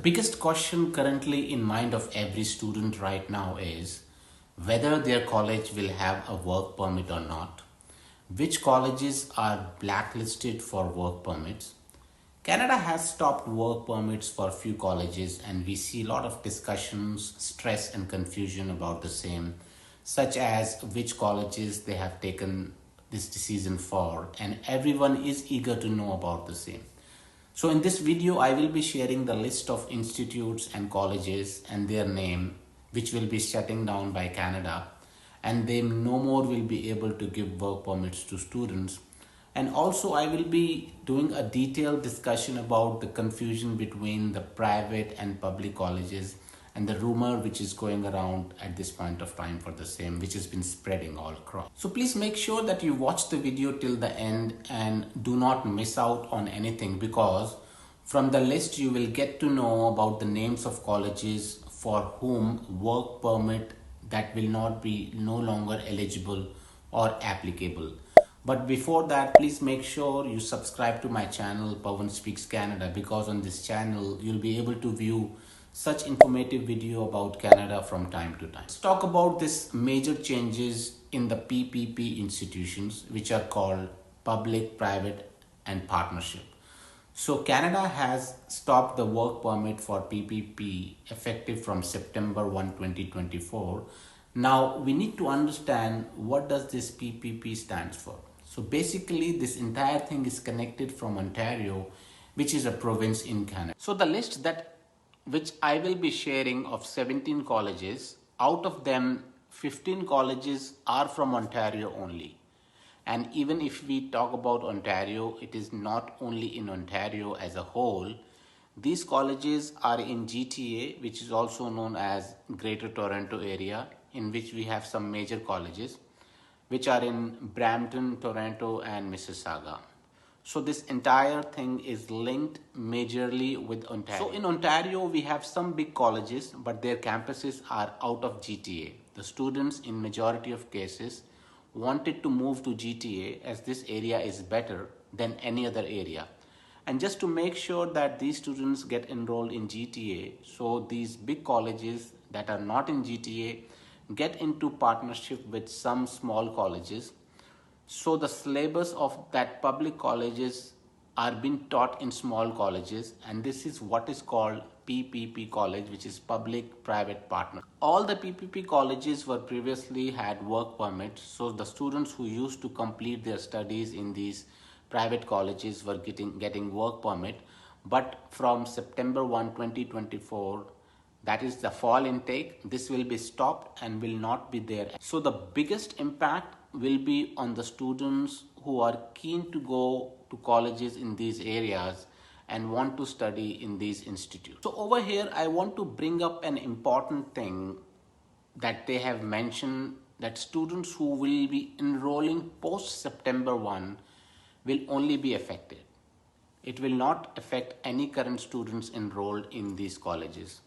biggest question currently in mind of every student right now is whether their college will have a work permit or not, which colleges are blacklisted for work permits. Canada has stopped work permits for few colleges, and we see a lot of discussions, stress, and confusion about the same, such as which colleges they have taken this decision for, and everyone is eager to know about the same. So in this video, I will be sharing the list of institutes and colleges and their name, which will be shutting down by Canada, and they no more will be able to give work permits to students. And also I will be doing a detailed discussion about the confusion between the private and public colleges and the rumor which is going around at this point of time for the same, which has been spreading all across. So please make sure that you watch the video till the end and do not miss out on anything, because from the list you will get to know about the names of colleges for whom work permit that will not be no longer eligible or applicable. But before that, please make sure you subscribe to my channel Pawan Speaks Canada, because on this channel you'll be able to view such informative video about Canada from time to time. Let's talk about this major changes in the PPP institutions, which are called public, private and partnership. So Canada has stopped the work permit for PPP effective from September 1, 2024. Now we need to understand what does this PPP stands for. So basically this entire thing is connected from Ontario, which is a province in Canada. So the list which I will be sharing of 17 colleges, out of them 15 colleges are from Ontario only. And even if we talk about Ontario, it is not only in Ontario as a whole. These colleges are in GTA, which is also known as Greater Toronto Area, in which we have some major colleges, which are in Brampton, Toronto and Mississauga. So this entire thing is linked majorly with Ontario. So in Ontario, we have some big colleges, but their campuses are out of GTA. The students in majority of cases wanted to move to GTA as this area is better than any other area. And just to make sure that these students get enrolled in GTA, so these big colleges that are not in GTA get into partnership with some small colleges. So the syllabus of that public colleges are being taught in small colleges, and this is what is called PPP college, which is public private partner. All the PPP colleges were previously had work permits, so the students who used to complete their studies in these private colleges were getting work permit. But from September 1, 2024, that is the fall intake, this will be stopped and will not be there. So the biggest impact will be on the students who are keen to go to colleges in these areas and want to study in these institutes. So over here, I want to bring up an important thing that they have mentioned, that students who will be enrolling post September 1 will only be affected. It will not affect any current students enrolled in these colleges.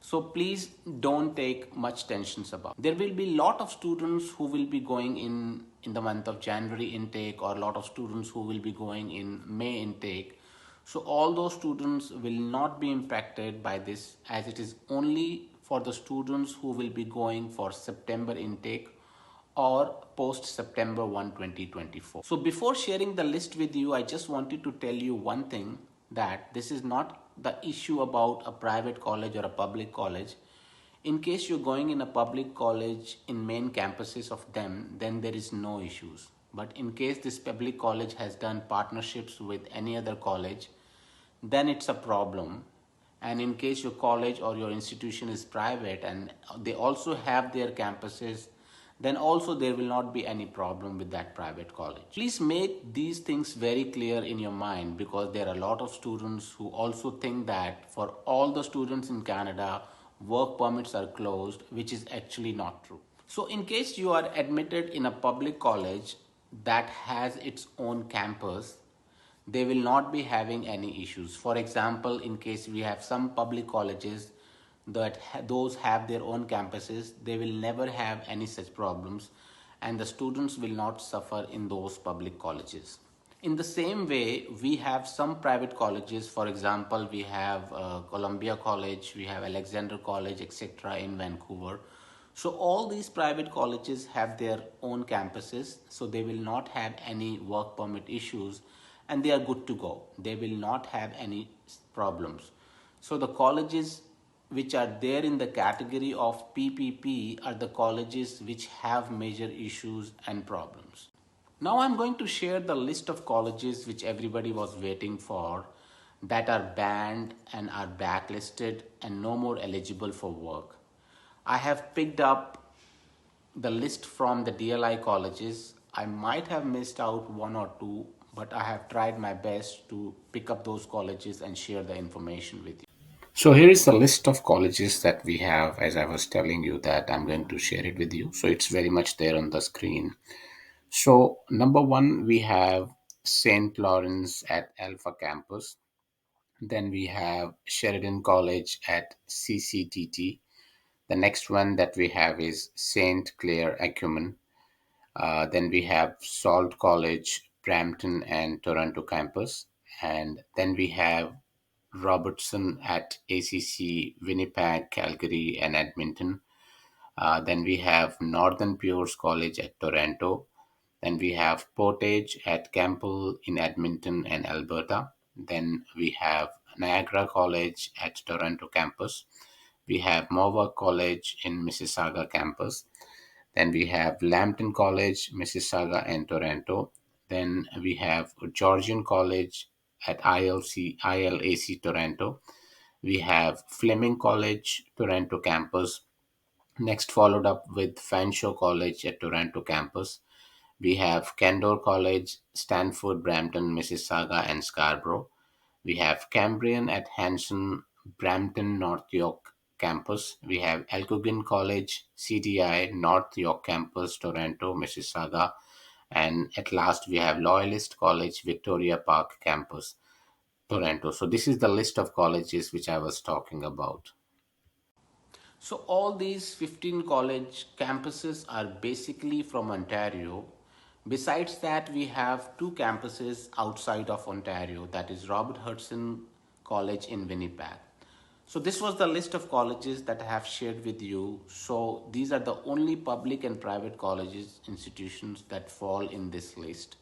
So please don't take much tensions about. There will be a lot of students who will be going in the month of January intake, or a lot of students who will be going in May intake. So all those students will not be impacted by this, as it is only for the students who will be going for September intake or post September 1, 2024. So before sharing the list with you, I just wanted to tell you one thing, that this is not the issue about a private college or a public college. In case you're going in a public college in main campuses of them, then there is no issues. But in case this public college has done partnerships with any other college, then it's a problem. And in case your college or your institution is private and they also have their campuses, then also there will not be any problem with that private college. Please make these things very clear in your mind, because there are a lot of students who also think that for all the students in Canada, work permits are closed, which is actually not true. So in case you are admitted in a public college that has its own campus, they will not be having any issues. For example, in case we have some public colleges that those have their own campuses, they will never have any such problems, and the students will not suffer in those public colleges. In the same way, we have some private colleges. For example, we have Columbia College, we have Alexander College, etc. in Vancouver. So all these private colleges have their own campuses, so they will not have any work permit issues, and they are good to go. They will not have any problems. So the colleges which are there in the category of PPP are the colleges which have major issues and problems. Now I'm going to share the list of colleges which everybody was waiting for, that are banned and are blacklisted and no more eligible for work. I have picked up the list from the DLI colleges. I might have missed out one or two, but I have tried my best to pick up those colleges and share the information with you. So here is the list of colleges that we have. As I was telling you, that I'm going to share it with you. So it's very much there on the screen. So number one, we have St. Lawrence at Alpha Campus. Then we have Sheridan College at CCTT. The next one that we have is St. Clair Acumen. Then we have Salt College, Brampton and Toronto campus. And then we have Robertson at ACC, Winnipeg, Calgary, and Edmonton. Then we have Northern Pures College at Toronto. Then we have Portage at Campbell in Edmonton and Alberta. Then we have Niagara College at Toronto campus. We have Mohawk College in Mississauga campus. Then we have Lambton College, Mississauga and Toronto. Then we have Georgian College at ILAC Toronto. We have Fleming College, Toronto campus. Next, followed up with Fanshawe College at Toronto campus. We have Candor College, Stanford, Brampton, Mississauga, and Scarborough. We have Cambrian at Hanson, Brampton, North York campus. We have Elcogen College, CDI, North York campus, Toronto, Mississauga. And at last, we have Loyalist College, Victoria Park campus, Toronto. So this is the list of colleges which I was talking about. So all these 15 college campuses are basically from Ontario. Besides that, we have two campuses outside of Ontario, that is Robert Hudson College in Winnipeg. So this was the list of colleges that I have shared with you. So these are the only public and private colleges, institutions that fall in this list.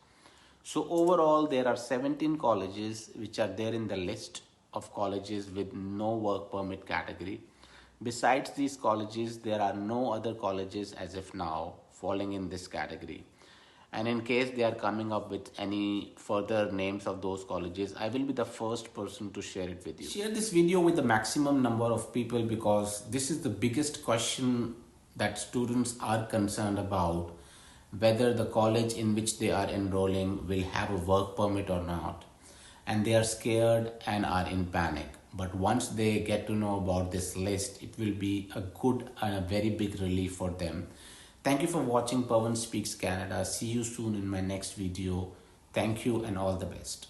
So overall, there are 17 colleges which are there in the list of colleges with no work permit category. Besides these colleges, there are no other colleges as of now falling in this category. And in case they are coming up with any further names of those colleges, I will be the first person to share it with you. Share this video with the maximum number of people, because this is the biggest question that students are concerned about, whether the college in which they are enrolling will have a work permit or not. And they are scared and are in panic. But once they get to know about this list, it will be a good and a very big relief for them. Thank you for watching Pawan Speaks Canada. See you soon in my next video. Thank you and all the best.